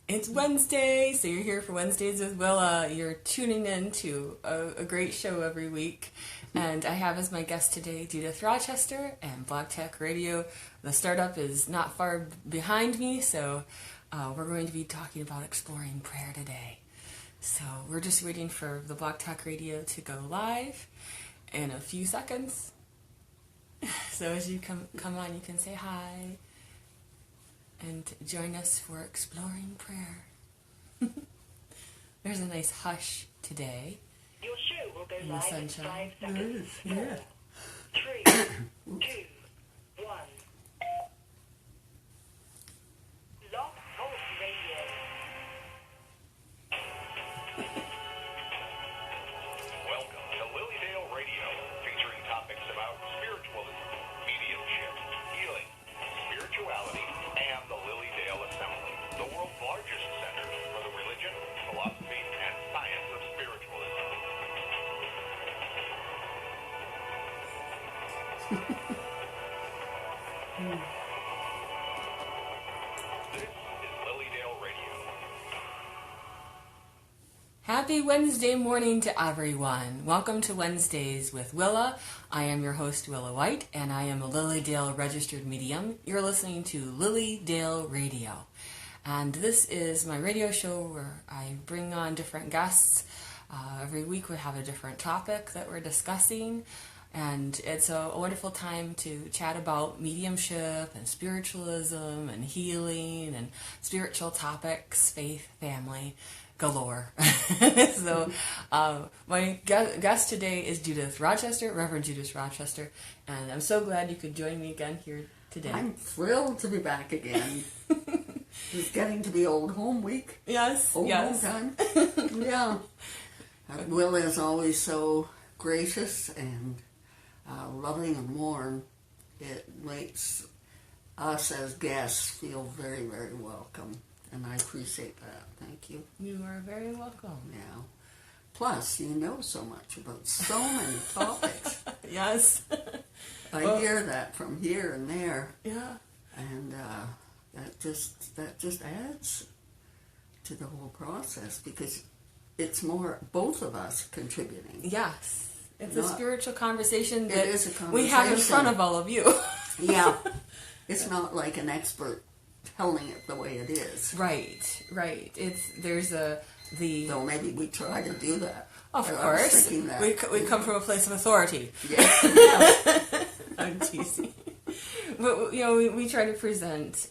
It's Wednesday, so you're here for Wednesdays with Willa. You're tuning in to a great show every week. And I have as my guest today Judith Rochester and Blog Talk Radio. The startup is not far behind me, so we're going to be talking about exploring prayer today. So we're just waiting for the Blog Talk Radio to go live in a few seconds. So as you come on, you can say hi and join us for exploring prayer. There's a nice hush today. Your show will go in the live sunshine. in 5 seconds. Yeah. 4, 3, 2, 1. Blog Talk Radio. Welcome to Lilydale Radio, featuring topics about spiritualism, mediumship, healing, spirituality, and the Lilydale Assembly, the world's largest center for the religion, philosophy, and science of spiritualism. This is Lilydale Radio. Happy Wednesday morning to everyone. Welcome to Wednesdays with Willa. I am your host, Willa White, and I am a Lilydale registered medium. You're listening to Lilydale Radio. And this is my radio show where I bring on different guests. Every week we have a different topic that we're discussing. And it's a wonderful time to chat about mediumship and spiritualism and healing and spiritual topics, faith, family, galore. So my guest today is Judith Rochester, Reverend Judith Rochester, and I'm so glad you could join me again here today. I'm thrilled to be back again. It's getting to be old home week. Yes, Old yes. home time. Yeah. Willa is always so gracious and loving and warm. It makes us as guests feel very, very welcome. And I appreciate that. Thank you. You are very welcome. Yeah. Plus, you know so much about so many topics. Yes. I hear that from here and there. Yeah. And that just adds to the whole process because it's more both of us contributing. Yes. It's a Not- spiritual conversation that It is a we have in conversation. front of all of you. Yeah. It's not like an expert telling it the way it is. Right. Though maybe we try to do that. Of I was course, thinking that. we come from a place of authority. Yeah. I'm teasing. But, we try to present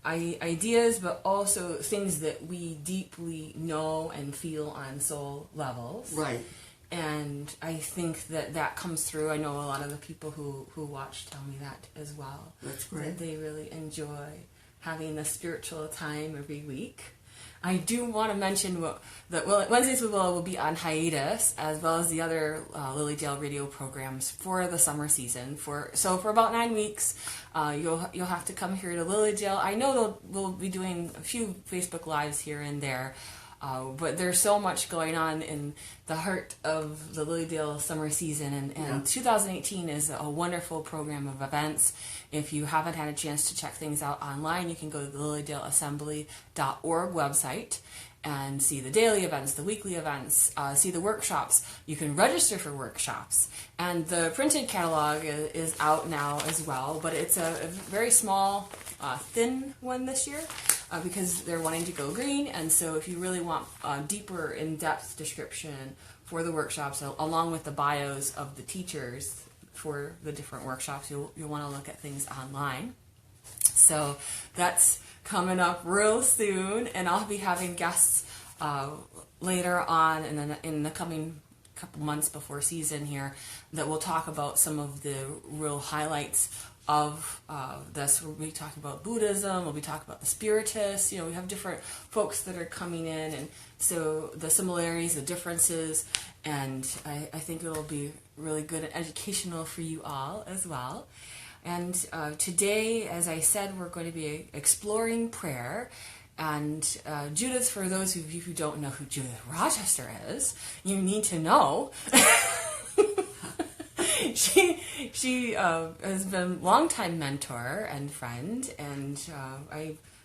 ideas, but also things that we deeply know and feel on soul levels. Right. And I think that comes through. I know a lot of the people who watch tell me that as well. That's great. That they really enjoy having the spiritual time every week. I do want to mention that Wednesdays with Willa will be on hiatus, as well as the other Lilydale radio programs for the summer season. For about 9 weeks, you'll have to come here to Lilydale. I know we'll be doing a few Facebook Lives here and there, but there's so much going on in the heart of the Lilydale summer season, and 2018 is a wonderful program of events. If you haven't had a chance to check things out online, you can go to the lilydaleassembly.org website and see the daily events, the weekly events, see the workshops. You can register for workshops. And the printed catalog is out now as well, but it's a very small, thin one this year because they're wanting to go green. And so if you really want a deeper, in-depth description for the workshops, along with the bios of the teachers for the different workshops, you'll want to look at things online. So that's coming up real soon, and I'll be having guests later on in the coming couple months before season here that will talk about some of the real highlights of this. We'll be talking about Buddhism, we'll be talking about the Spiritists. We have different folks that are coming in, and so the similarities, the differences, and I think it'll be really good and educational for you all as well. And today, as I said, we're going to be exploring prayer. And Judith, for those of you who don't know who Judith Rochester is, you need to know. She has been a longtime mentor and friend, and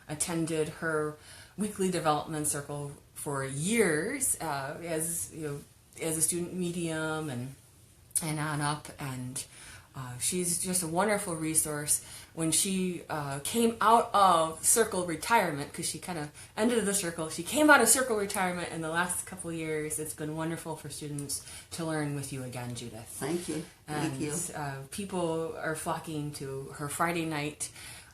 attended her weekly development circle for years as a student medium and on up, and she's just a wonderful resource. When she came out of circle retirement, because she kind of ended the circle, she came out of circle retirement in the last couple of years. It's been wonderful for students to learn with you again, Judith. Thank you. And Thank you. People are flocking to her Friday night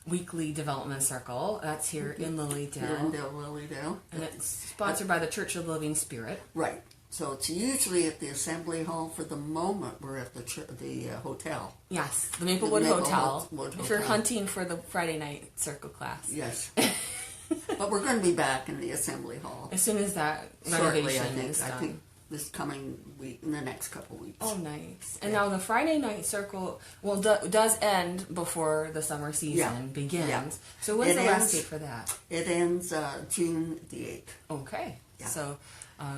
weekly development circle. That's here in Lilydale. Lilydale. And it's sponsored by the Church of the Living Spirit. Right. So it's usually at the Assembly Hall. For the moment, we're at the hotel. Yes, the Maplewood The Hotel. Maplewood If you're Hotel. hunting for the Friday night circle class. Yes. But we're going to be back in the Assembly Hall As soon as that shortly, renovation I think. is done. I think this coming week, in the next couple weeks. Oh, nice. And Yeah. now the Friday night circle does end before the summer season Yeah. begins. Yeah. So when's It the last ends- date for that? It ends June the 8th. Okay. Yeah. So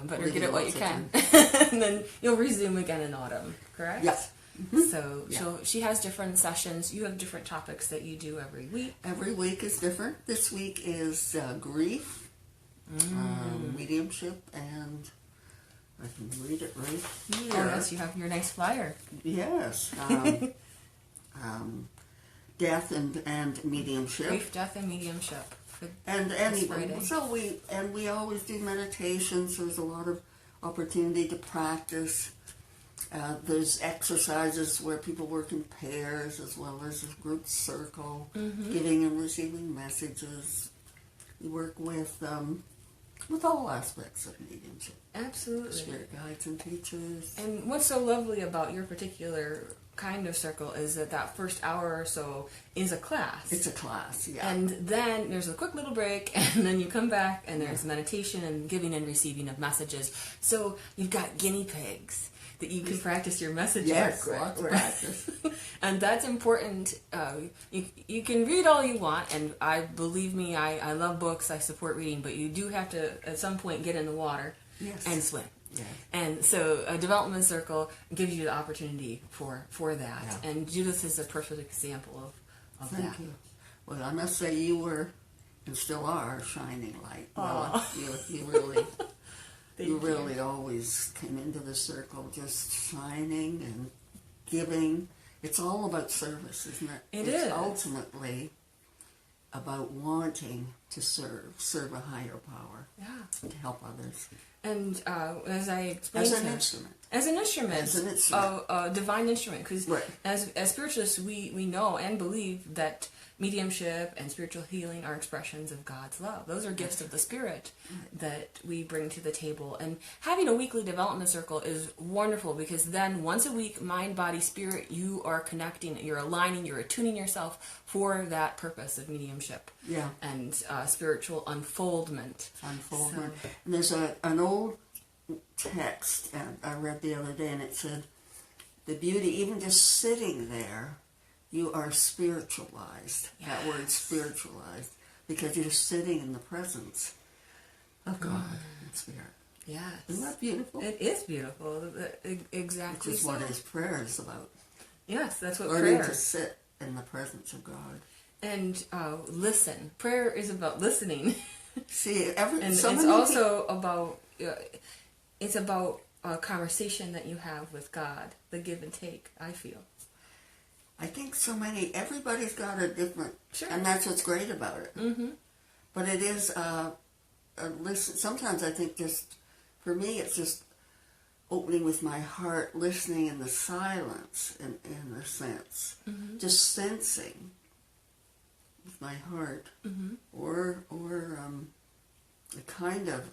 better Really get it what you lots of can. And then you'll resume again in autumn, correct? Yes. So Yeah. she has different sessions. You have different topics that you do every week. Every week is different. This week is grief, mediumship, and I can read it right here. Oh, yes, you have your nice flyer. Yes. Death and mediumship. Grief, death, and mediumship. For And this Friday. so we always do meditations. There's a lot of opportunity to practice. There's exercises where people work in pairs as well as a group circle, giving and receiving messages. We work with all aspects of mediumship, Absolutely. spirit guides and teachers. And what's so lovely about your particular kind of circle is that first hour or so is a class. It's a class, yeah. And then there's a quick little break, and then you come back, and there's meditation and giving and receiving of messages. So you've got guinea pigs that you can practice your message Yes, work lots of with. practice. And that's important. You can read all you want, and believe me, I love books, I support reading, but you do have to, at some point, get in the water Yes. and swim. Yeah. And so a development circle gives you the opportunity for that. Yeah. And Judith is a perfect example of Thank that. you. Well, I must say you were and still are a shining light. Well, you really, you really always came into the circle just shining and giving. It's all about service, isn't it? It It's is. ultimately about wanting to serve a higher power, Yeah. to help others. And as I explained, As an instrument. As an instrument. As an instrument. A divine instrument. Because Right. as spiritualists, we know and believe that mediumship and spiritual healing are expressions of God's love. Those are gifts of the Spirit that we bring to the table. And having a weekly development circle is wonderful, because then once a week, mind, body, spirit, you are connecting, you're aligning, you're attuning yourself for that purpose of mediumship. Yeah. And spiritual unfoldment. Unfoldment. And there's an old text I read the other day, and it said, the beauty, even just sitting there, you are spiritualized. That word spiritualized, because you're sitting in the presence of God and Spirit. Yes. Isn't that beautiful? It is beautiful. Exactly. Which is what his prayer is about. Yes, that's what Learning prayer to is. sit in the presence of God. And listen. Prayer is about listening. See, And it's also about it's about a conversation that you have with God, the give and take, I feel. I think everybody's got a different, Sure. and that's what's great about it. Mm-hmm. But it is a listen. Sometimes I think for me, it's just opening with my heart, listening in the silence, in a sense, just sensing with my heart, or a kind of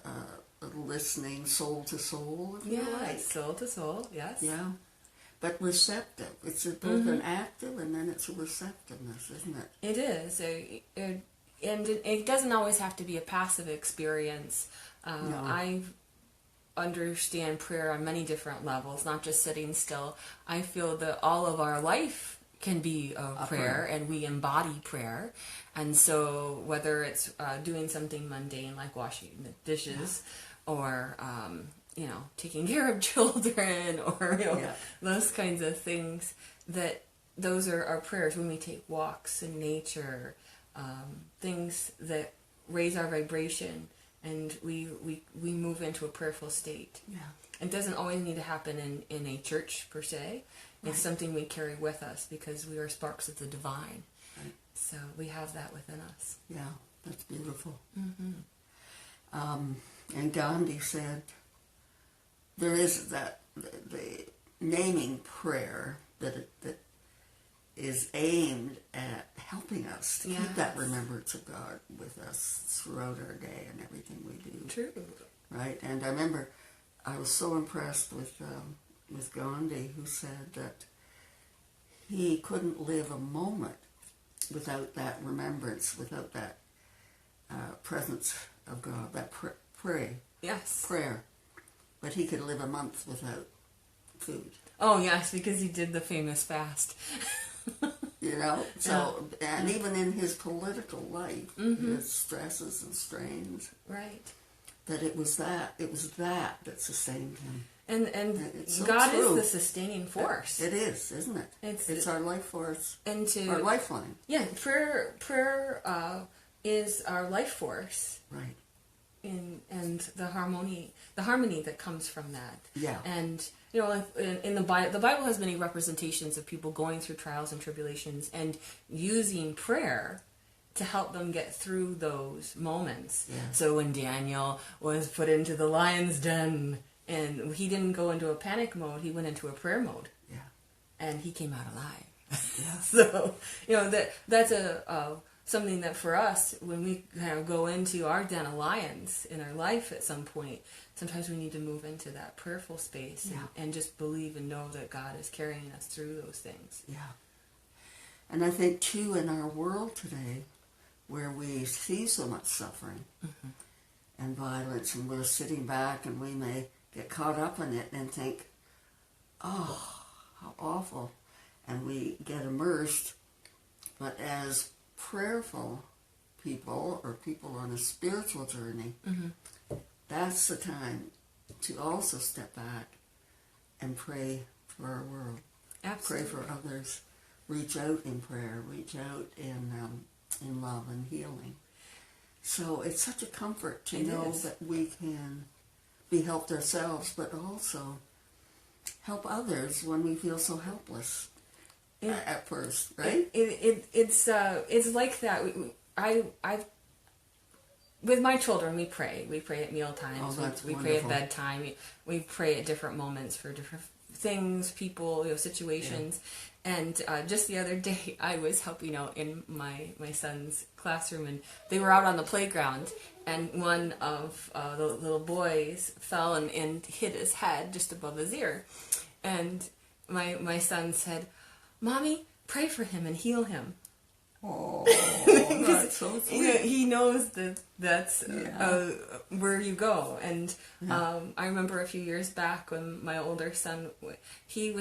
listening soul to soul, if you like. Soul to soul, yes. Yeah. But receptive. It's both an active and then it's a receptiveness, isn't it? It is. And it doesn't always have to be a passive experience. No. I understand prayer on many different levels, not just sitting still. I feel that all of our life can be a prayer, and we embody prayer. And so whether it's doing something mundane like washing the dishes, or taking care of children, or those kinds of things, that those are our prayers. When we take walks in nature, things that raise our vibration, and we move into a prayerful state. Yeah. It doesn't always need to happen in a church per se. It's something we carry with us because we are sparks of the divine. Right. So we have that within us. Yeah, that's beautiful. And Gandhi said there is that the naming prayer that is aimed at helping us to keep that remembrance of God with us throughout our day and everything we do. True. Right? And I remember I was so impressed with Gandhi, who said that he couldn't live a moment without that remembrance, without that presence of God, that prayer. But he could live a month without food. Oh, yes, because he did the famous fast. You know, so, and even in his political life, his stresses and strains, right, that it was that that sustained him. And so God true. is the sustaining force. It is, isn't it? It's our life force, our lifeline. Yeah, prayer is our life force. Right. And the harmony that comes from that. Yeah. And you know, like in the Bible has many representations of people going through trials and tribulations and using prayer to help them get through those moments. Yeah. So when Daniel was put into the lion's den, and he didn't go into a panic mode, he went into a prayer mode. Yeah. And he came out alive. Yeah. So, you know, that's something that for us, when we kind of go into our den of lions in our life at some point, sometimes we need to move into that prayerful space and just believe and know that God is carrying us through those things. Yeah. And I think, too, in our world today, where we see so much suffering and violence, and we're sitting back and we may get caught up in it and think, oh, how awful, and we get immersed. But as prayerful people, or people on a spiritual journey, that's the time to also step back and pray for our world. Absolutely. Pray for others. Reach out in prayer. Reach out in love and healing. So it's such a comfort to know that we can be helped ourselves, but also help others when we feel so helpless at first, right? It's like that. I've with my children, we pray. We pray at meal times. We pray at bedtime. We pray at different moments for different things, people, situations. Yeah. And just the other day, I was helping out in my son's classroom, and they were out on the playground, and one of the little boys fell and hit his head just above his ear. And my son said, "Mommy, pray for him and heal him." Oh, that's so sweet. He knows that's where you go. And I remember a few years back when my older son, he's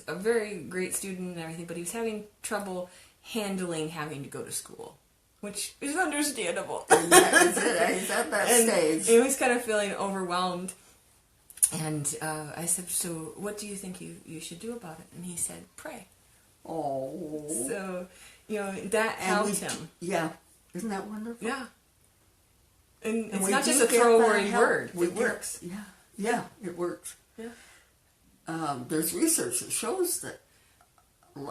a very great student and everything, but he was having trouble handling having to go to school, which is understandable. And that is it. He's at that stage. He was kind of feeling overwhelmed. And I said, "So what do you think you should do about it?" And he said, "Pray." Oh. So, that helped him. Yeah. Isn't that wonderful? Yeah. And it's not just a throwaway word. It works. Yeah. Yeah, it works. Yeah. There's research that shows that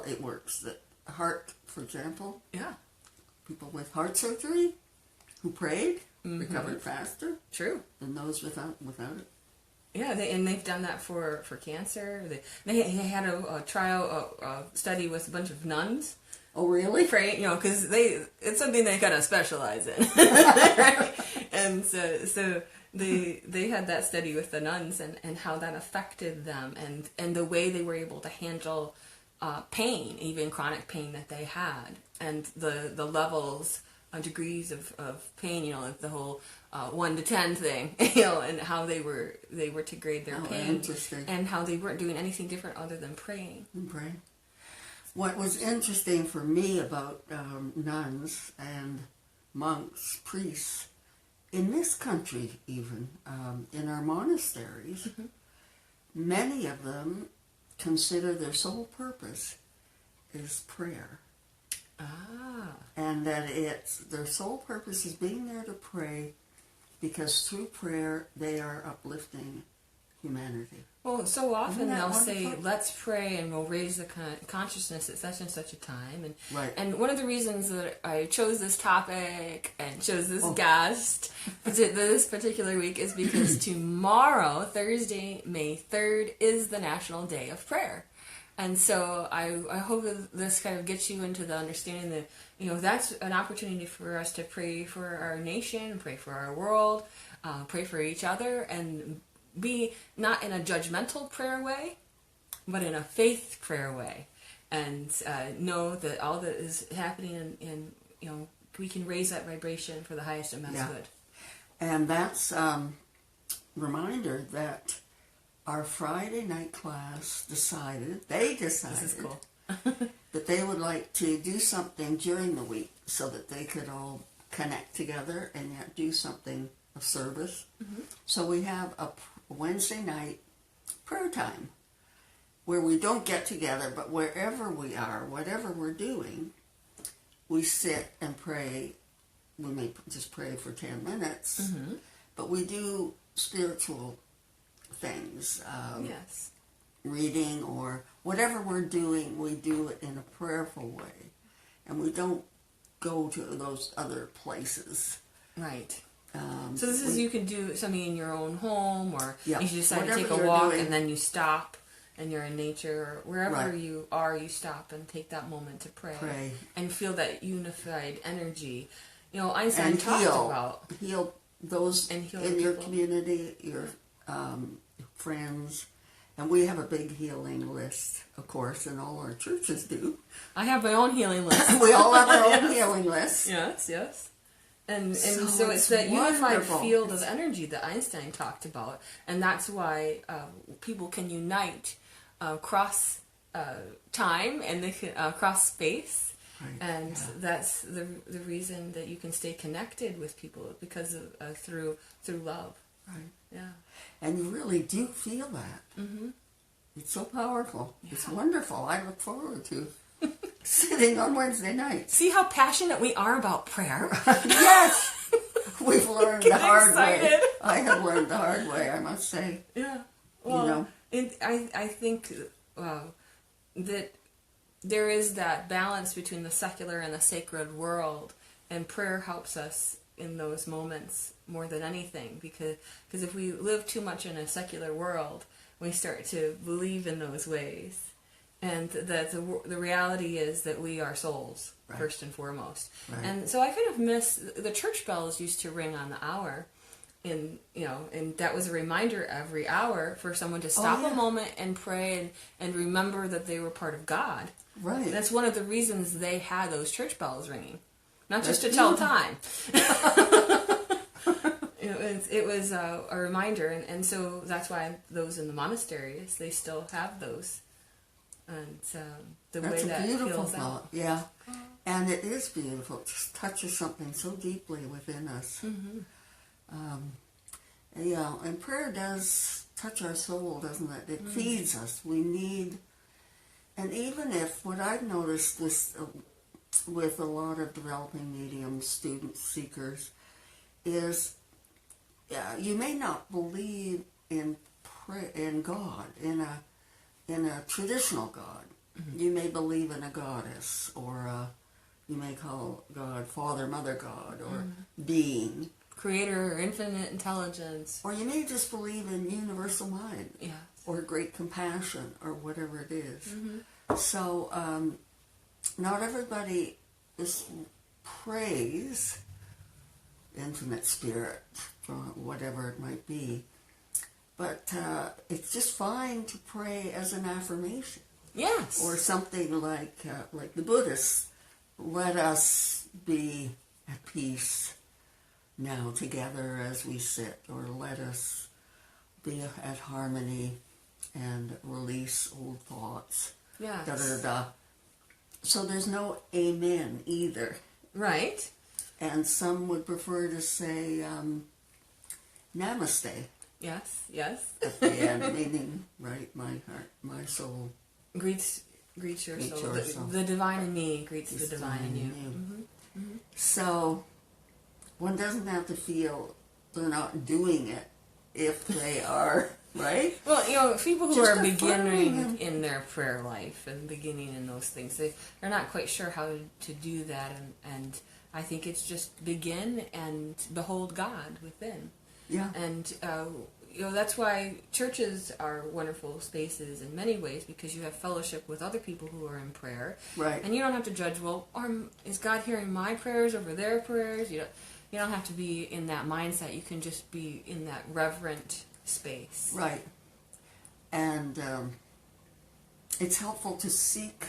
it works. That heart, for example. Yeah. People with heart surgery who prayed recovered faster. True. Than those without it. Yeah, they've done that for cancer. They had a trial, a study with a bunch of nuns. Oh, really? Pray, because it's something they kind of specialize in, right? And so they had that study with the nuns and how that affected them and the way they were able to handle pain, even chronic pain that they had, and the levels, degrees of pain, like the whole 1 to 10 thing, and how they were to grade their pain, and how they weren't doing anything different other than praying. Praying. What was interesting for me about nuns and monks, priests, in this country even, in our monasteries, many of them consider their sole purpose is prayer. And that their sole purpose is being there to pray, because through prayer they are uplifting humanity. Well, so often Isn't that they'll wonderful? say, let's pray and we'll raise the consciousness at such and such a time. And, Right. and one of the reasons that I chose this topic and chose this Oh. guest this particular week is because tomorrow, Thursday, May 3rd, is the National Day of Prayer. And so I hope that this kind of gets you into the understanding that, that's an opportunity for us to pray for our nation, pray for our world, pray for each other, and be not in a judgmental prayer way, but in a faith prayer way, and know that all that is happening in we can raise that vibration for the highest and best Yeah. good. And that's reminder that our Friday night class decided This is cool. that they would like to do something during the week so that they could all connect together and yet do something of service. Mm-hmm. So we have a Wednesday night prayer time where we don't get together, but wherever we are, whatever we're doing, we sit and pray. We may just pray for 10 minutes, Mm-hmm. but we do spiritual things, Yes. reading or whatever we're doing, we do it in a prayerful way. And we don't go to those other places. Right. So this is, you can do something in your own home, or Yeah, you decide to whatever take a you're walk doing. and then you stop and you're in nature, or wherever Right. you are, you stop and take that moment to pray. And feel that unified energy. Einstein And talked about heal those And heal in your people. community, your friends. And we have a big healing list, of course, and all our churches do. I have my own healing list. We all have our own healing list. Yes, yes. And So so it's it's that unified wonderful. field of energy that Einstein talked about, and that's why people can unite across time and they can across space, Right, and yeah. that's the reason that you can stay connected with people, because of through love. Right. Yeah. And you really do feel that. Mm-hmm. It's so powerful. It's Yeah. wonderful. I look forward to sitting on Wednesday nights. See how passionate we are about prayer. Yes! We've learned the Get hard way. excited. I have learned the hard way, I must say. Yeah. Well, know? I think that there is that balance between the secular and the sacred world, and prayer helps us in those moments more than anything, because if we live too much in a secular world, we start to believe in those ways, and that the reality is that we are souls, Right. first and foremost. Right. And so I kind of miss the church bells used to ring on the hour, and that was a reminder every hour for someone to stop yeah. a moment and pray and remember that they were part of God. Right. That's one of the reasons they had those church bells ringing, not just to That's tell beautiful. time. It was a reminder, and so that's why those in the monasteries, they still have those, and the That's way a that beautiful feels thought. out. Yeah. And it is beautiful. It just touches something so deeply within us. Mm-hmm. Yeah, and prayer does touch our soul, doesn't it? It feeds us. We need, and even if what I've noticed this with a lot of developing mediums, students, seekers, is you may not believe in God, in a traditional God. Mm-hmm. You may believe in a goddess, or you may call God Father, Mother God, or being. Creator or infinite intelligence. Or you may just believe in universal mind, Yeah. or great compassion, or whatever it is. Mm-hmm. So, not everybody prays infinite spirit, or whatever it might be. But it's just fine to pray as an affirmation. Yes. Or something like the Buddhists, let us be at peace now together as we sit, or let us be at harmony and release old thoughts. Yes. Da da da. So there's no amen either. Right. And some would prefer to say namaste Yes. Yes. at the end, meaning, right, my heart, my soul. Greets Greets your Greet soul. your The, soul. the divine in me greets It's the divine in you. you. So one doesn't have to feel they're not doing it if they are, right? Well, you know, people who Just are affirming beginning them. in their prayer life and beginning in those things, they're not quite sure how to do that, and I think it's just begin and behold God within. Yeah. And you know, that's why churches are wonderful spaces in many ways, because you have fellowship with other people who are in prayer, Right. and you don't have to judge. Well, is God hearing my prayers over their prayers? You don't have to be in that mindset. You can just be in that reverent space. Right. And it's helpful to seek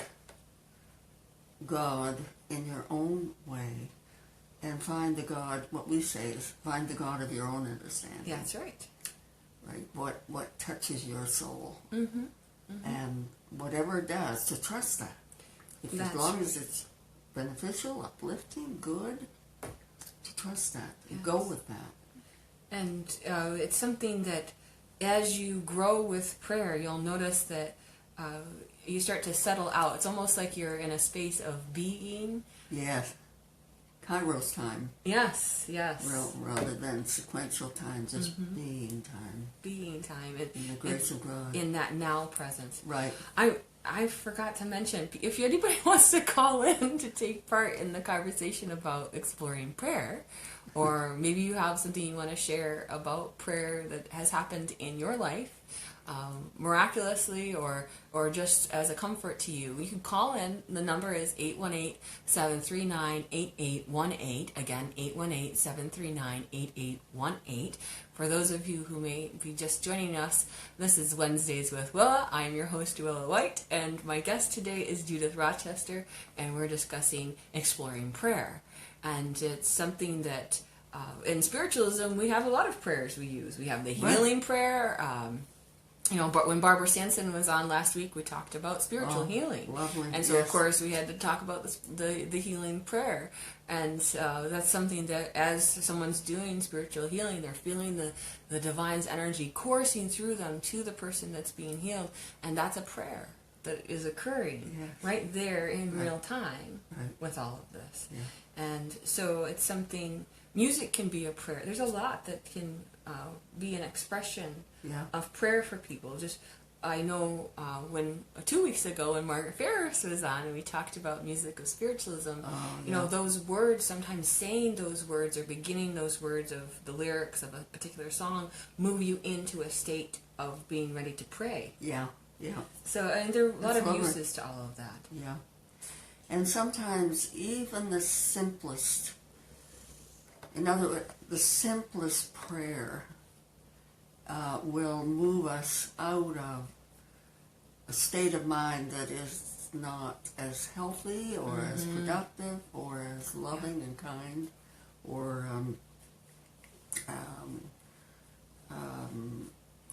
God in your own way and find the God, what we say is, find the God of your own understanding. Yeah, that's right. Right? What touches your soul. Mm-hmm. And whatever it does, to trust that. As That's long right. as it's beneficial, uplifting, good, to trust that. Yes. Go with that. And it's something that as you grow with prayer, you'll notice that you start to settle out. It's almost like you're in a space of being. Yes. Kairos time. Yes. Rather than sequential time, just being time. Being time. In the grace of God. In that now presence. Right. I forgot to mention, if anybody wants to call in to take part in the conversation about exploring prayer, or maybe you have something you want to share about prayer that has happened in your life, miraculously or just as a comfort to you, you can call in. The number is 818-739-8818. Again, 818-739-8818. For those of you who may be just joining us, this is Wednesdays with Willa. I am your host, Willa White, and my guest today is Judith Rochester, and we're discussing exploring prayer. And it's something that in spiritualism we have a lot of prayers we use. We have the healing prayer. You know, but when Barbara Sanson was on last week, we talked about spiritual healing. Lovely. And so, of course, we had to talk about the healing prayer. And that's something that as someone's doing spiritual healing, they're feeling the divine's energy coursing through them to the person that's being healed. And that's a prayer that is occurring right there in real time with all of this. Yeah. And so it's something, music can be a prayer. There's a lot that can be an expression of prayer for people. Just I know when 2 weeks ago when Margaret Ferris was on and we talked about music of spiritualism, you know, those words, sometimes saying those words or beginning those words of the lyrics of a particular song move you into a state of being ready to pray. Yeah. So and there are a lot of lovely. uses to all of that. Yeah. And sometimes even the simplest, in other words, the simplest prayer will move us out of a state of mind that is not as healthy or as productive or as loving and kind or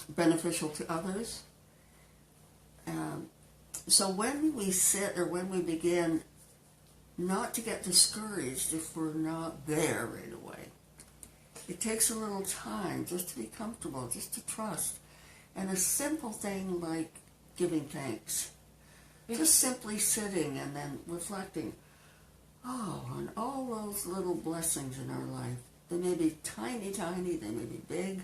beneficial to others. So when we sit or when we begin, not to get discouraged if we're not there right away. It takes a little time just to be comfortable, just to trust. And a simple thing like giving thanks. Just simply sitting and then reflecting, on all those little blessings in our life. They may be tiny, they may be big.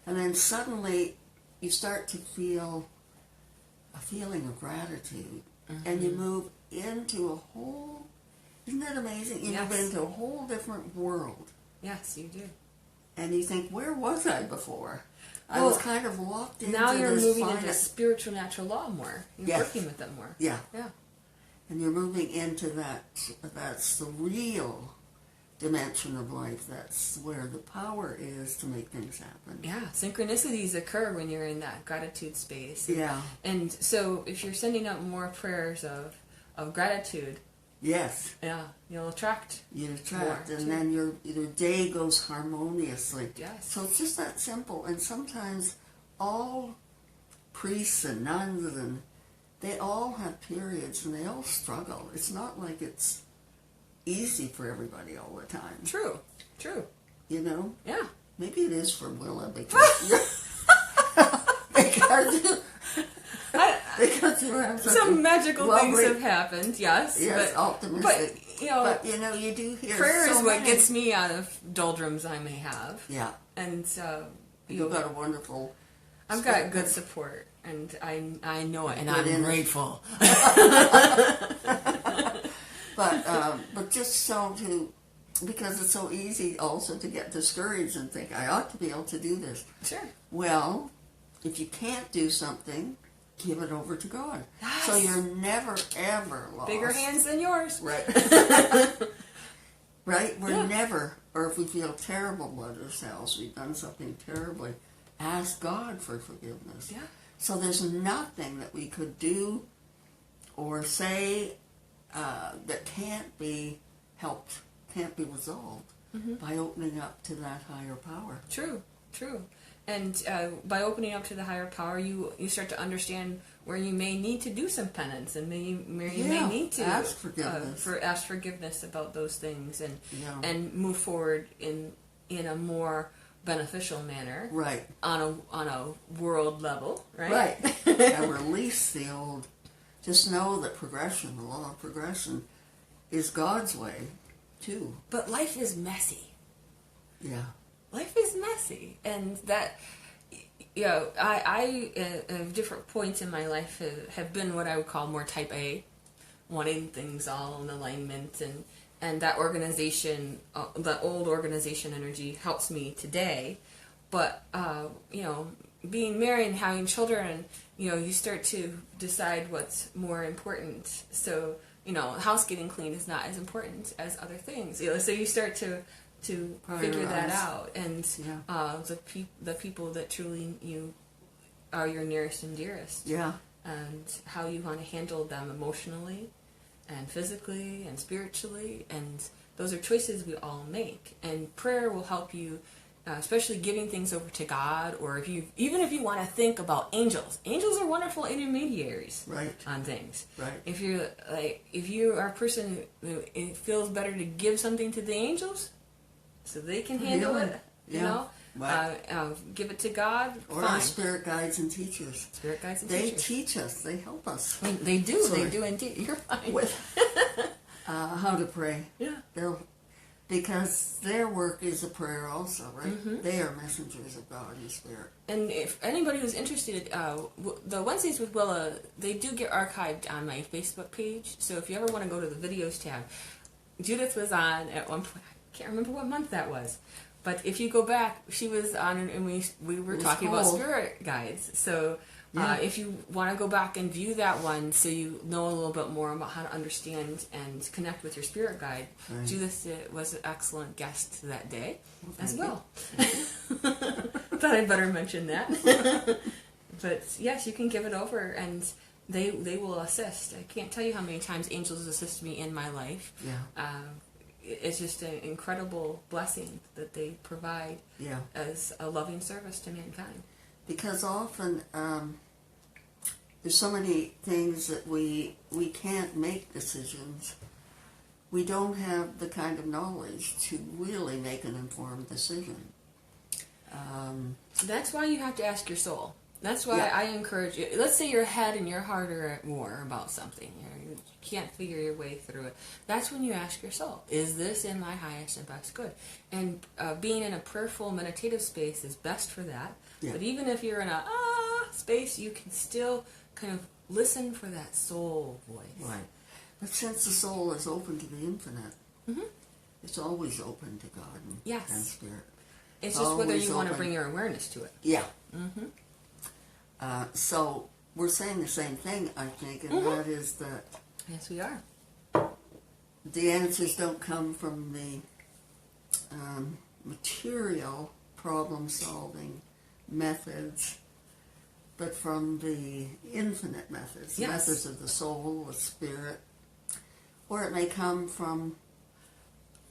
And then suddenly you start to feel a feeling of gratitude. And you move into a whole, isn't that amazing? You move into a whole different world. Yes, you do. And you think, where was I before? I was kind of locked into now you're this moving into spiritual natural law more. You're working with them more. Yeah. Yeah. And you're moving into that's the real dimension of life. That's where the power is to make things happen. Yeah, synchronicities occur when you're in that gratitude space. Yeah. And so if you're sending out more prayers of gratitude, yes, you'll attract. You attract, more, and too. then your day goes harmoniously. Yes. So it's just that simple. And sometimes all priests and nuns they all have periods and they all struggle. It's not like it's easy for everybody all the time. True. You know? Yeah. Maybe it is for Willa because because you have such some magical things lovely- have happened. Yes, Yes, optimistic. But you know, But you know, you do hear prayer so is what many- gets me out of doldrums I may have. Yeah, And you've got a wonderful. I've got good support, and I know it, and Good I'm energy. grateful. But just so to, because it's so easy also to get discouraged and think I ought to be able to do this. Sure. Well, if you can't do something, give it over to God. Yes. So you're never ever lost. Bigger hands than yours. Right. Right? We're Yeah. never, or if we feel terrible about ourselves, we've done something terribly, ask God for forgiveness. Yeah. So there's nothing that we could do or say that can't be helped, can't be resolved by opening up to that higher power. True. And by opening up to the higher power, you start to understand where you may need to do some penance, and where you may need to ask forgiveness. ask forgiveness about those things, and Yeah. and move forward in a more beneficial manner, Right. on a world level, right? Right. And release the old. Just know that progression, the law of progression, is God's way, too. But life is messy. Yeah. Life is messy, and that, you know, I at different points in my life have been what I would call more type A, wanting things all in alignment, and that organization, that old organization energy helps me today. But you know, being married and having children, you know, you start to decide what's more important. So, you know, house getting clean is not as important as other things. You know, so you start to figure that Prioritize. out, and Yeah. the people that truly you are your nearest and dearest, Yeah. and how you want to handle them emotionally and physically and spiritually, and those are choices we all make. And prayer will help you, especially giving things over to God, or even if you want to think about angels. Angels are wonderful intermediaries Right. on things. Right. If you are a person who it feels better to give something to the angels, so they can handle Really? it, you Yeah. know, Right. give it to God. Or fine. our spirit guides and teachers. Spirit guides and They teachers. teach us. They help us They do. Sorry. They do indeed. You're fine. with how to pray. Yeah. Because their work is a prayer also, right? Mm-hmm. They are messengers of God and Spirit. And if anybody who's interested, the Wednesdays with Willa, they do get archived on my Facebook page. So if you ever want to go to the videos tab, Judith was on at one point. I can't remember what month that was. But if you go back, she was on, and we were was talking about cool. spirit guides. So Yeah. if you want to go back and view that one, so you know a little bit more about how to understand and connect with your spirit guide, Right. Judith was an excellent guest that day as thank well. Thought I'd better mention that. But yes, you can give it over, and they will assist. I can't tell you how many times angels assist me in my life. Yeah. It's just an incredible blessing that they provide Yeah. as a loving service to mankind. Because often there's so many things that we can't make decisions. We don't have the kind of knowledge to really make an informed decision. That's why you have to ask your soul. That's why Yeah. I encourage you. Let's say your head and your heart are at war about something. You can't figure your way through it. That's when you ask your soul, is this in my highest and best good? And being in a prayerful, meditative space is best for that. Yeah. But even if you're in a space, you can still kind of listen for that soul voice. Right. But since the soul is open to the infinite, it's always open to God and, Yes. and Spirit. It's just whether Always you want to open. bring your awareness to it. Yeah. So we're saying the same thing, I think, and that is that Yes, we are. the answers don't come from the material problem-solving methods, but from the infinite methods, the Yes. methods of the soul, the spirit, or it may come from,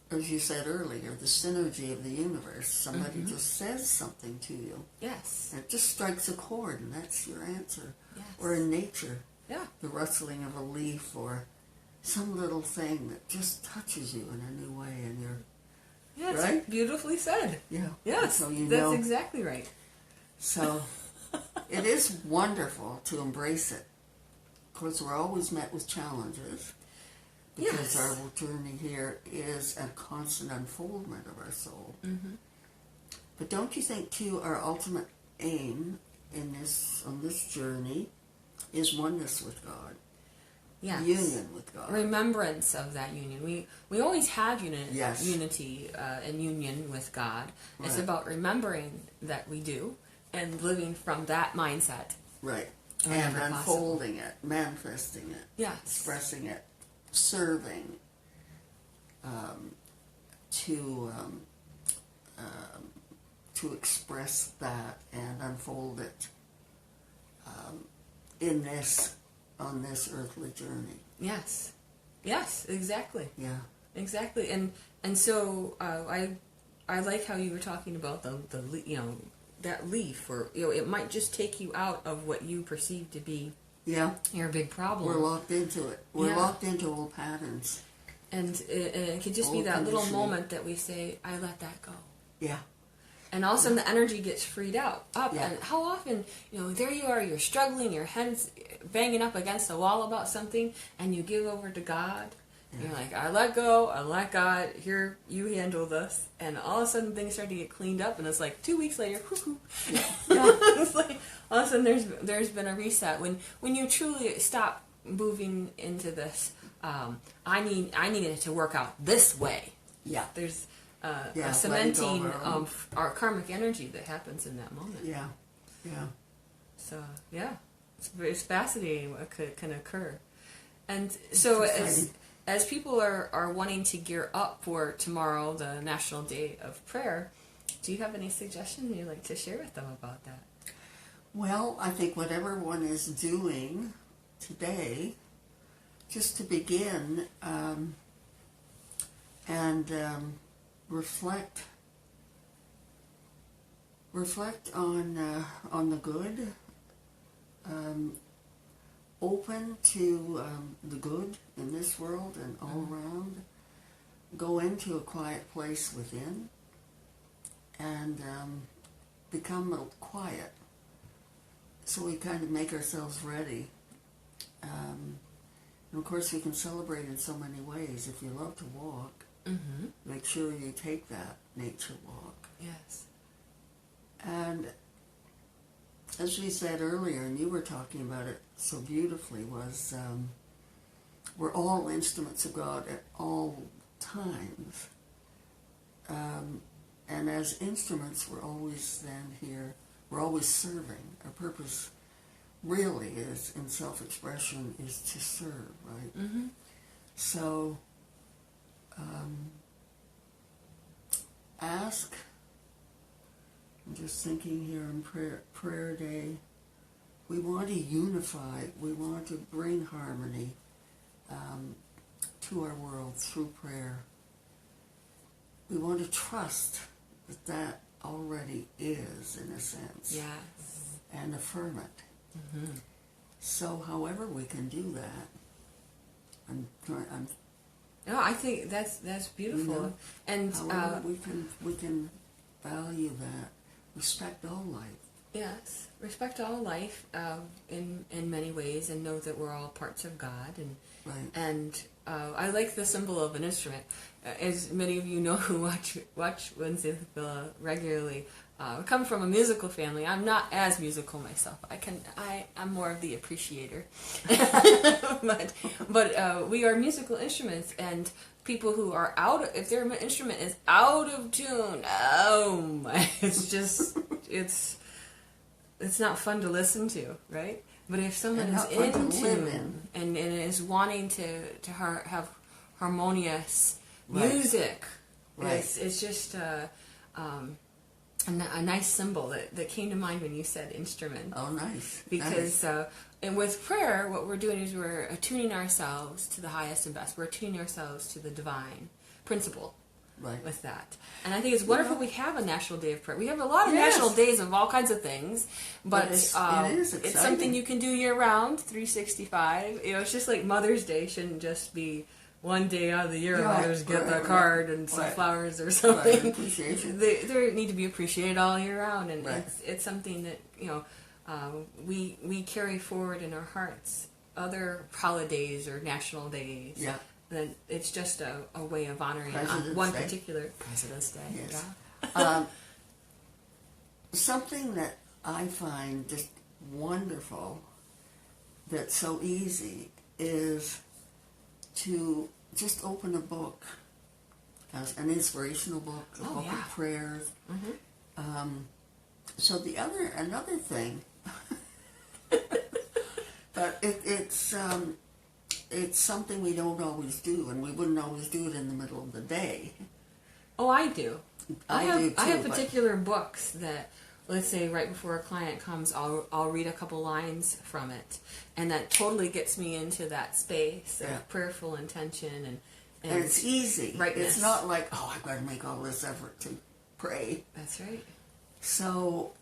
as you said earlier, the synergy of the universe. Somebody just says something to you. Yes. And it just strikes a chord, and that's your answer. Yes. Or in nature, Yeah. the rustling of a leaf, or some little thing that just touches you in a new way, and you're, Yes. Right? Beautifully said. yeah. Yes. So you that's know. exactly right. So it is wonderful to embrace it. course, we're always met with challenges because Yes. our journey here is a constant unfoldment of our soul. Mm-hmm. But don't you think, too, our ultimate aim on this journey is oneness with God, Yes. union with God? Remembrance of that union. We always have Yes. unity and union with God. It's Right. about remembering that we do and living from that mindset. Right. Whenever And possible. unfolding it, manifesting it, Yes. expressing it, serving, to express that and unfold it on this earthly journey. Yes. Yes, exactly. Yeah. Exactly. And so I like how you were talking about the that leaf, or it might just take you out of what you perceive to be Yeah. your big problem. We're locked into it. We're Yeah. locked into old patterns. And it could just be Old that little conditioning. moment that we say, I let that go. Yeah. And all of a sudden the energy gets freed up. Yeah. And how often, there you are, you're struggling, your head's banging up against the wall about something, and you give over to God. Yeah. You're like, I let go, I let God, here, you handle this. And all of a sudden things start to get cleaned up, and it's like 2 weeks later, whoo-hoo. It's like, all of a sudden there's been a reset. When you truly stop moving into this, I need it to work out this way. Yeah. There's Yeah, a cementing letting go of of our karmic energy that happens in that moment. Yeah. Yeah. So, yeah, it's fascinating what can occur. And so It's as people are wanting to gear up for tomorrow, the National Day of Prayer, do you have any suggestions you'd like to share with them about that? Well, I think whatever one is doing today, just to begin and reflect on the good, open to the good in this world and all around. Go into a quiet place within and become quiet, so we kind of make ourselves ready. And of course, we can celebrate in so many ways. If you love to walk, Mm-hmm. make sure you take that nature walk. Yes. And as we said earlier, and you were talking about it so beautifully, was we're all instruments of God at all times. And as instruments, we're always then here, we're always serving. Our purpose really is, in self-expression, is to serve, right? Mm-hmm. So, ask, I'm just thinking here on prayer day, we want to unify, we want to bring harmony to our world through prayer. We want to trust that already is, in a sense, Yes. and affirm it. Mm-hmm. So, however we can do that, I'm No, I think that's beautiful. Mhm. And however we can value that, respect all life. yes, respect all life in many ways, and know that we're all parts of God. Right. And I like the symbol of an instrument. As many of you know who watch Wednesday with Willa regularly, I come from a musical family. I'm not as musical myself. I'm more of the appreciator. but we are musical instruments, and people who are if their instrument is out of tune, oh my, it's not fun to listen to, right? But if someone And is not fun in to live tune and is wanting to have harmonious Right. music, Right. it's just a nice symbol that came to mind when you said instrument. Oh, nice. Because and with prayer, what we're doing is we're attuning ourselves to the highest and best. We're attuning ourselves to the divine principle Right. with that. And I think it's wonderful we have a National Day of Prayer. We have a lot of Yes. national days of all kinds of things, but It is it's exciting. something you can do year round, 365. It's just like Mother's Day shouldn't just be one day out of the year. Right, Mothers get right, the card and some right. flowers or Right, something. appreciation. They need to be appreciated all year round, and Right. it's something that we carry forward in our hearts other holidays or national days. Yeah. Then it's just a way of honoring President's one Day. particular President's Day. Yes. Yeah. Something that I find just wonderful, that's so easy, is to just open a book, as an inspirational book, a book yeah. of prayers. Mm-hmm. So another thing, but it's something we don't always do, and we wouldn't always do it in the middle of the day. Oh, I do. I have but- particular books that, let's say, right before a client comes, I'll read a couple lines from it, and that totally gets me into that space Yeah. of prayerful intention and it's easy. rightness. It's not like, oh, I've got to make all this effort to pray. That's right. So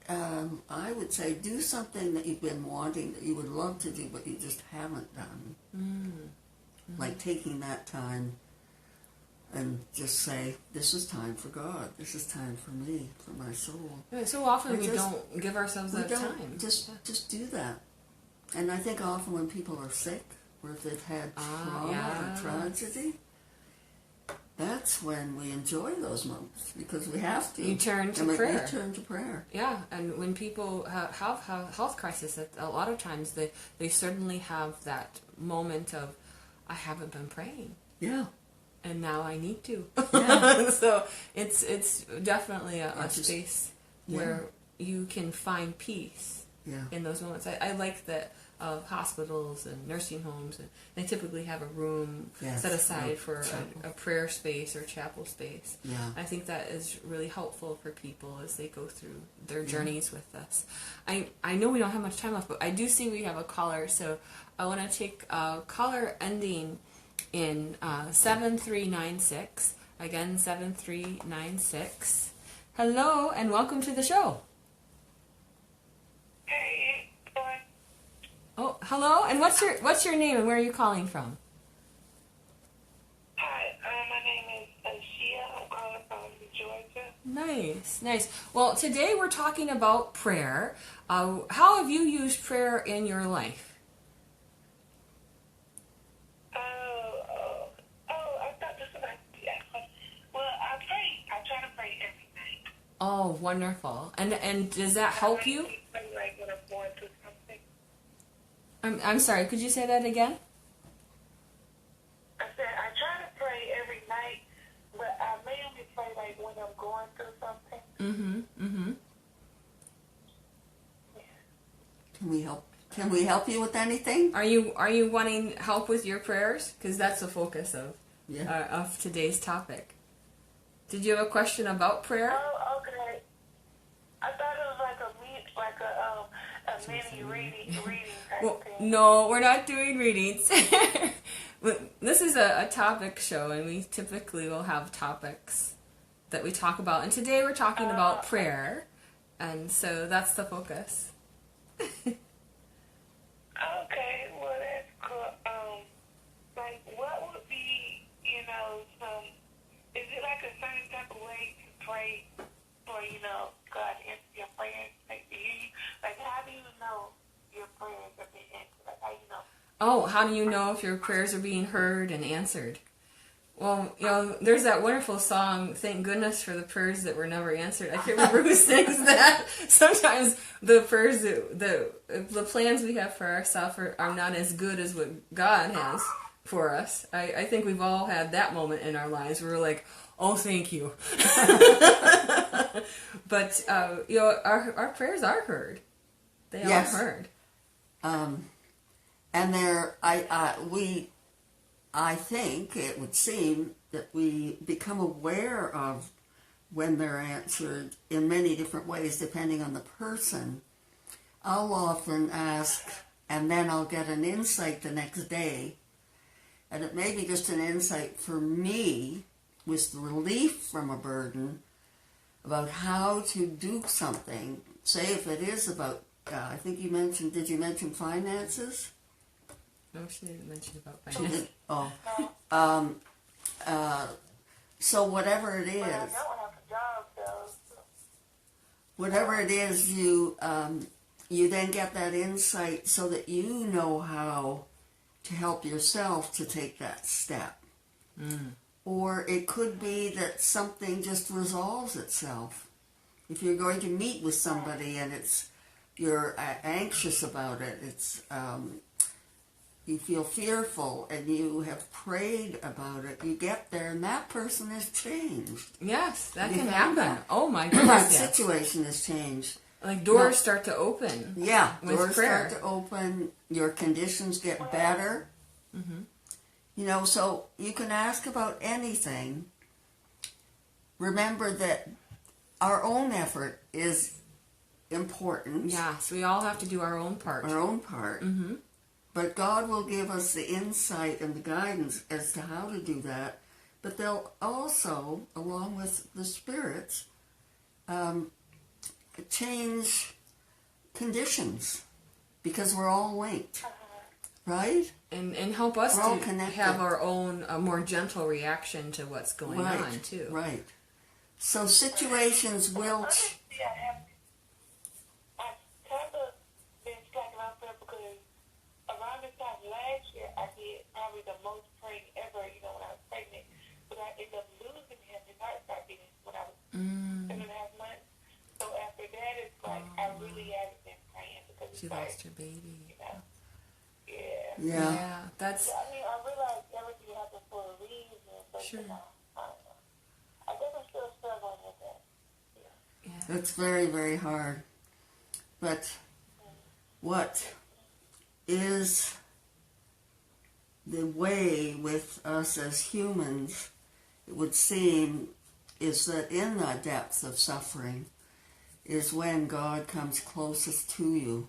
I would say do something that you've been wanting, that you would love to do, but you just haven't done. Mm-hmm. Like taking that time and just say, this is time for God. This is time for me, for my soul. Yeah, so often And we just- don't give ourselves We that don't time. just do that. And I think often when people are sick, or if they've had trauma yeah. or tragedy, that's when we enjoy those moments, because we have to. You turn to And we prayer. turn to prayer. Yeah, and when people have health crisis, a lot of times they certainly have that moment of, I haven't been praying, Yeah. and now I need to. Yeah. So it's definitely a Just- space yeah. where you can find peace Yeah. in those moments. I like that of hospitals and nursing homes, and they typically have a room Yes, set aside a for chapel. a prayer space or chapel space. Yeah. I think that is really helpful for people as they go through their journeys with us. I know we don't have much time left, but I do see we have a caller, so I want to take a caller ending in 7396. Again, 7396. Hello, and welcome to the show. Hey, boy. Oh, hello, and what's your name and where are you calling from? Hi, my name is Ashia. I'm calling from Georgia. Nice. Well, today we're talking about prayer. How have you used prayer in your life? I thought this was like, well, I pray. I try to pray every night. Oh, wonderful. And does that help you? I pray like when I'm going through something. I'm sorry, could you say that again? I said I try to pray every night, but I mainly pray like when I'm going through something. Mm-hmm. Can we help you with anything? Are you wanting help with your prayers? Because that's the focus Yeah. of today's topic. Did you have a question about prayer? Oh, okay. I thought it was like a mini reading type Well, thing. no, we're not doing readings. This is a topic show, and we typically will have topics that we talk about. And today we're talking about prayer, and so that's the focus. Okay, well that's cool. Like what would be, is it like a certain type of way to pray for, God to answer your prayers? Like how do you know your prayers are being answered? Like how you know? Oh, how do you know if your prayers are being heard and answered? Well, there's that wonderful song, Thank Goodness for the Prayers That Were Never Answered. I can't remember who sings that. Sometimes the prayers, the plans we have for ourselves are not as good as what God has for us. I think we've all had that moment in our lives where we're like, oh, thank you. But, our prayers are heard. They Yes. are heard. And I think it would seem that we become aware of when they're answered in many different ways depending on the person. I'll often ask, and then I'll get an insight the next day, and it may be just an insight for me with relief from a burden about how to do something. Say if it is about, I think did you mention finances? No, she didn't mention about She finance. did. So whatever it But I is, know I have a job though. So. whatever it is you you then get that insight so that you know how to help yourself to take that step. Or it could be that something just resolves itself. If you're going to meet with somebody and you're anxious about it, you feel fearful and you have prayed about it, you get there and that person has changed. Yes, that You can found happen. that. Oh my That goodness, yes. situation has changed. Like doors start to open. Yeah, With doors prayer. start to open, your conditions get better. You know, so you can ask about anything. Remember that our own effort is important. Yes, we all have to do our own part. Our own part. But God will give us the insight and the guidance as to how to do that. But they'll also, along with the spirits, change conditions because we're all linked, right? And help us We're all to connected. have our own, a more gentle reaction to what's going on, too. Right. So situations will... Honestly, I've kind of been slacking off there because around this time last year, I did probably the most praying ever, you know, when I was pregnant. But I ended up losing him. His heart started beating when I was 7.5 months. So after that, it's like I really haven't been praying because She it's like, lost her baby. you know, yeah. Yeah, that's... I mean, I realize everything happens for a reason, but Sure. you know, I don't know. I guess I'm still struggling with that. Yeah. It's very, very hard. But what is the way with us as humans, it would seem, is that in the depths of suffering is when God comes closest to you.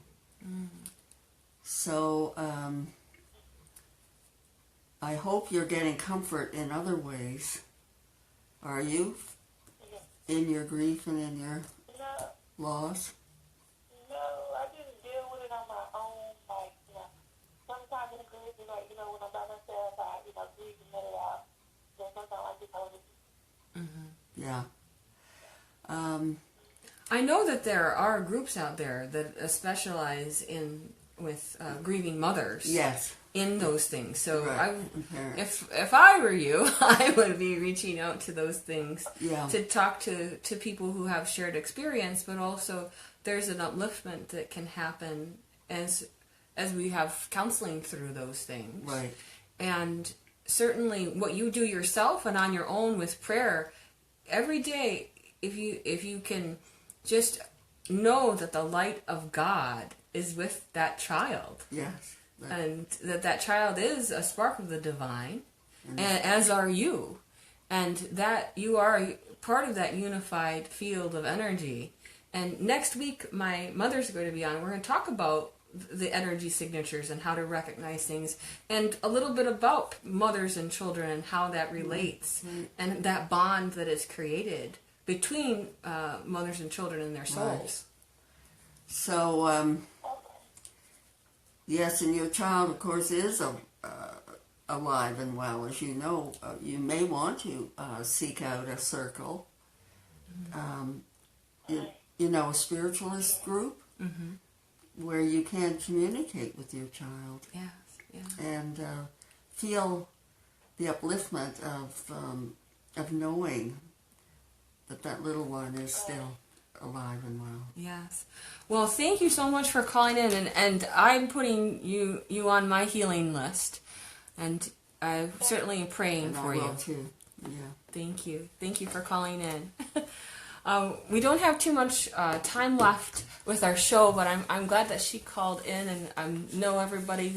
So I hope you're getting comfort in other ways. Are you? In your grief and in your No, loss? no, I just deal with it on my own. Like, you know, sometimes it's good, you know, when I'm by myself, I, you know, breathe and let it out. Then sometimes I just hold it. Yeah. I know that there are groups out there that specialize with grieving mothers. Yes. In those things. So Right. And parents. if I were you, I would be reaching out to those things Yeah. to talk to people who have shared experience, but also there's an upliftment that can happen as we have counseling through those things. Right. And certainly what you do yourself and on your own with prayer every day, if you can just know that the light of God is with that child. Yes. And that child is a spark of the divine, and as are you. And that you are part of that unified field of energy. And next week, my mother's going to be on. We're going to talk about the energy signatures and how to recognize things, and a little bit about mothers and children and how that relates, and that bond that is created between mothers and children and their souls. So, yes, and your child, of course, is alive and well. As you know, you may want to seek out a circle, you know, a spiritualist group where you can communicate with your child and feel the upliftment of knowing that little one is still alive and well. Yes. Well, thank you so much for calling in, and I'm putting you on my healing list, and I certainly am praying And for I will you. too. Yeah. Thank you. Thank you for calling in. We don't have too much time left with our show, but I'm glad that she called in, and I know everybody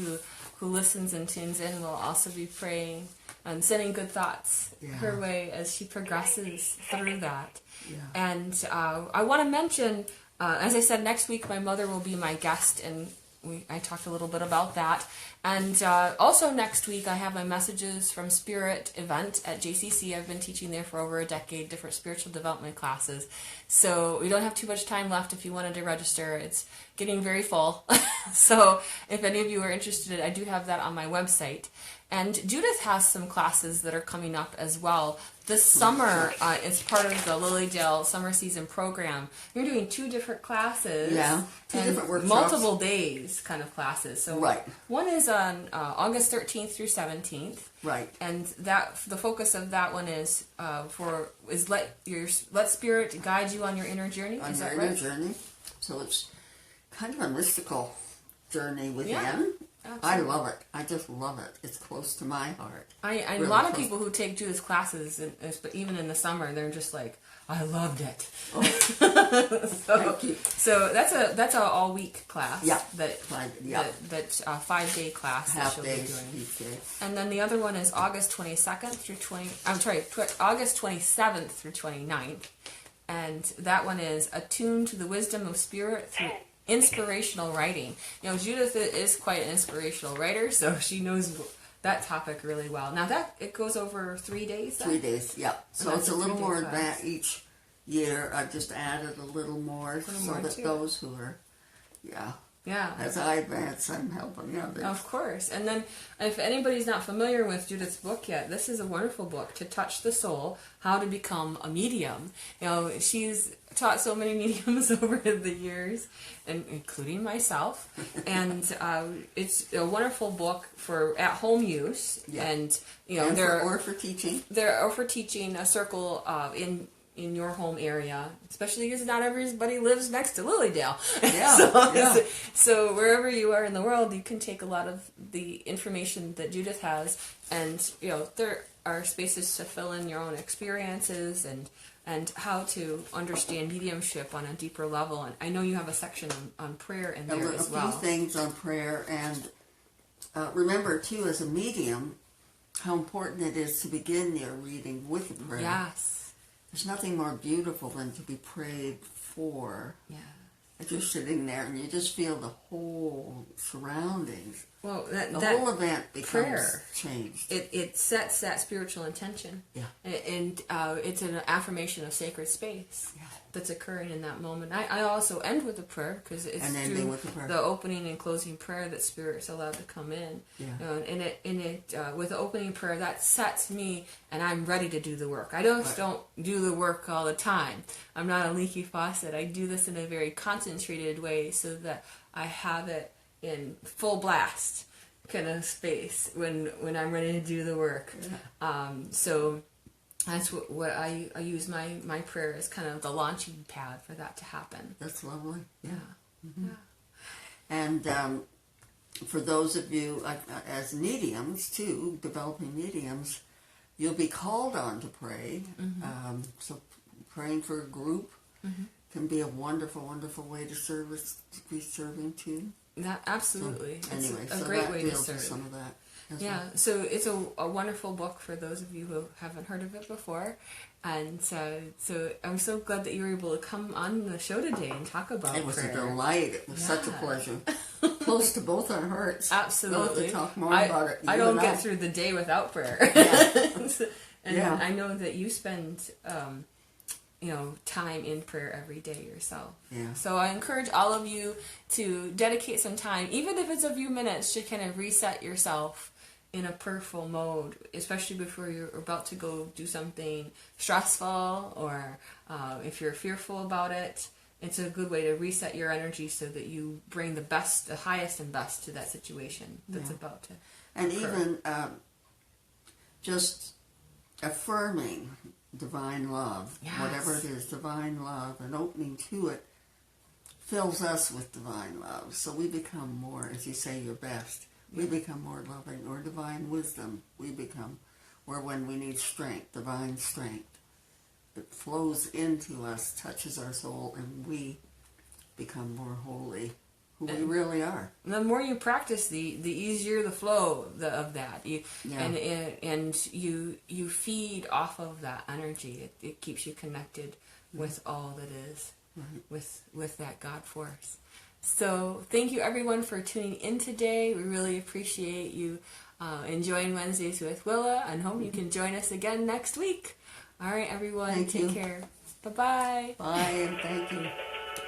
who listens and tunes in will also be praying and sending good thoughts her way as she progresses through that. Yeah. And I want to mention, as I said, next week my mother will be my guest, and I talked a little bit about that. And also next week I have my Messages from Spirit event at JCC. I've been teaching there for over a decade, different spiritual development classes. So we don't have too much time left if you wanted to register. It's getting very full. So if any of you are interested, I do have that on my website. And Judith has some classes that are coming up as well this summer, it's part of the Lilydale summer season program. You're doing 2 different classes. Yeah, 2 and different workshops. multiple days kind of classes. So Right. one is on August 13th through 17th. Right. And the focus of that one is let spirit guide you on your inner journey. On Is your that inner right? journey. So it's kind of a mystical journey within. Yeah, I love it. I just love it. It's close to my heart. A Really lot of close. people who take Judith's classes, but even in the summer, they're just like, I loved it. Thank you. So that's a all week class. Yeah. That 5-day class that Half she'll days be doing. each day. And then the other one is August 22nd through August 27th through 29th. And that one is Attuned to the Wisdom of Spirit through inspirational writing. Judith is quite an inspirational writer, so she knows that topic really well. Now it goes over 3 days. Then? 3 days, yeah. So that's it's a a little 3-day more class. advanced each year. I've just added a little more so more that too. those who are, Yeah. as I advance, I'm helping others. Of course. And then if anybody's not familiar with Judith's book yet, this is a wonderful book, To Touch the Soul, How to Become a Medium. She's taught so many mediums over the years, and including myself. And it's a wonderful book for at-home use. Yeah. And, or for teaching. or for teaching a circle in your home area, especially because not everybody lives next to Lilydale. Yeah, So wherever you are in the world, you can take a lot of the information that Judith has, and there are spaces to fill in your own experiences and how to understand mediumship on a deeper level. And I know you have a section on prayer in there as well. A few things on prayer, and remember too, as a medium, how important it is to begin your reading with a prayer. Yes. There's nothing more beautiful than to be prayed for. Yeah. If you're sitting there and you just feel the whole surroundings, Well, the that whole event becomes prayer, changed. It sets that spiritual intention. Yeah. And it's an affirmation of sacred space Yeah. that's occurring in that moment. I also end with a prayer because it's And ending through with a prayer. the opening and closing prayer that Spirit's allowed to come in. Yeah. And with the opening prayer, that sets me, and I'm ready to do the work. I don't do the work all the time. I'm not a leaky faucet. I do this in a very concentrated way so that I have it in full blast kind of space when I'm ready to do the work. So that's what I use my prayer as kind of the launching pad for that to happen. That's lovely. Yeah. Mm-hmm. And for those of you as mediums too, developing mediums, you'll be called on to pray. Mm-hmm. So praying for a group can be a wonderful, wonderful way to be serving too. That absolutely. So, anyway, it's a so great that way to deals with serve. some of that. as Yeah, well. so it's a wonderful book for those of you who haven't heard of it before. And so I'm so glad that you were able to come on the show today and talk about It was prayer. a delight. It was such a pleasure. Close to both our hearts. Absolutely. We'll have to talk more about it. I You don't and get through the day without prayer. And Yeah. I know that you spend time in prayer every day yourself. Yeah. So I encourage all of you to dedicate some time, even if it's a few minutes, to kind of reset yourself in a prayerful mode, especially before you're about to go do something stressful or if you're fearful about it. It's a good way to reset your energy so that you bring the highest and best to that situation that's about to And occur. even just affirming divine love, Yes. whatever it is, divine love, and opening to it fills us with divine love. So we become more, as you say, your best. We become more loving, or divine wisdom. We become, or when we need strength, divine strength, it flows into us, touches our soul, and we become more holy, who we really are. And the more you practice, the easier the flow of that. And you feed off of that energy. It keeps you connected with all that is, with that God force. So thank you everyone for tuning in today. We really appreciate you enjoying Wednesdays with Willa, and hope you can join us again next week. All right, everyone, Thank take you. care. Bye-bye. Bye, and thank you.